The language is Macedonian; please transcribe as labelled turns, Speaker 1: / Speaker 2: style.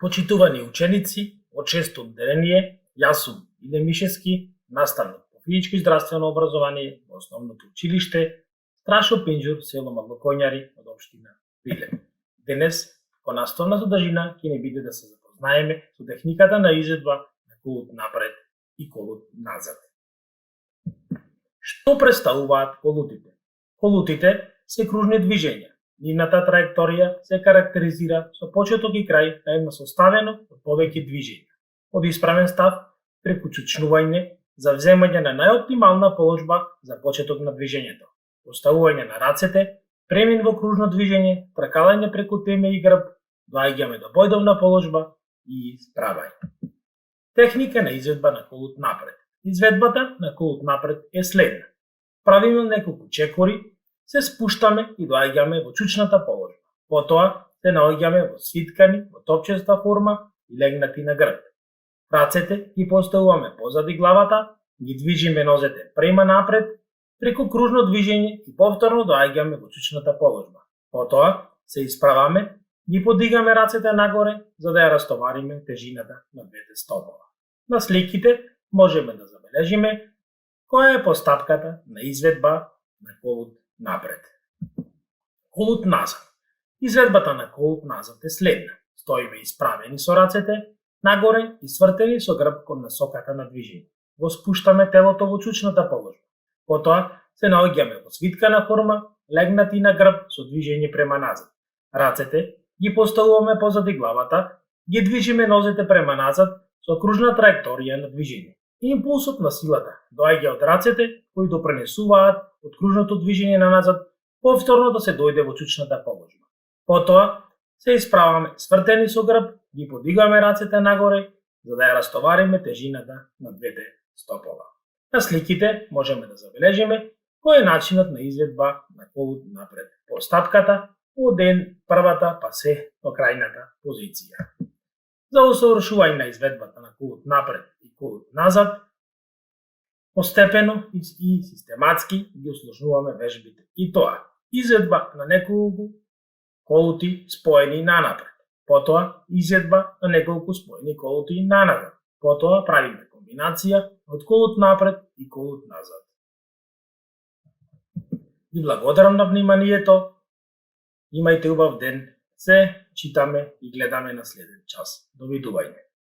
Speaker 1: Почитувани ученици, од 6 одделение, јас сум Иле Мишевски, наставник по физичко и здравствено образование во основното училиште Страшо Пинџур, село Маглокоњари од општина Прилеп. Денес, по наставна содржина, ќе ни биде да се запознаеме со техниката на изведба на колут напред и колут назад. Што представуваат колутите? Колутите се кружни движења. Нивната траекторија се карактеризира со почеток и крај на едно составено од повеќе движења. Од исправен став, преку чучнување, за вземање на најоптимална положба за почеток на движењето, поставување на рацете, премин во кружно движење, тркалање преку теме и грб, доаѓаме до бојдовна положба и исправање. Техника на изведба на колут напред. Изведбата на колут напред е следна. Правиме неколку чекори, се спуштаме и доаѓаме во чучната положба. Потоа се наоѓаме во свиткани, во топчеста форма и легнати на грб. Рацете ги поставуваме позади главата, ги движиме нозете према напред, преку кружно движење и повторно доаѓаме во чучната положба. Потоа се исправаме, ги подигаме рацете нагоре за да ја растовариме тежината на двете стопала. На сликите можеме да забележиме која е постапката на изведба на колут напред. Колут назад. Изведбата на колут назад е следна. Стоиме исправени со рацете нагоре и свртени со грб кон насоката на движење. Го спуштаме телото во чучната положба. Потоа се наоѓаме во свиткана форма, легнати на грб со движење према назад. Рацете ги поставуваме позади главата, ги движиме нозете према назад со кружна траекторија на движење. Импулсот на силата доаѓа од рацете кои допренесуваат од кружното движење на назад, повторно да се дојде во чучната положба. Потоа се исправаме свртени со грб, ги подигаме рацете нагоре за да ја растовариме тежината на двете стопола. На сликите можеме да забележиме кој е начинот на изведба на колут напред. Постапката од првата па се до крајната позиција. За усовршување на изведбата на колут напред и колут назад, постепено и систематски ги усложнуваме вежбите. И тоа, изведба на неколку колути споени нанапред. Потоа, изведба на неколку споени колути наназад. Потоа, правиме комбинација од колут напред и колут назад. Ви благодарам на вниманието. Имајте убав ден. Се читаме и гледаме на следен час. Довидување.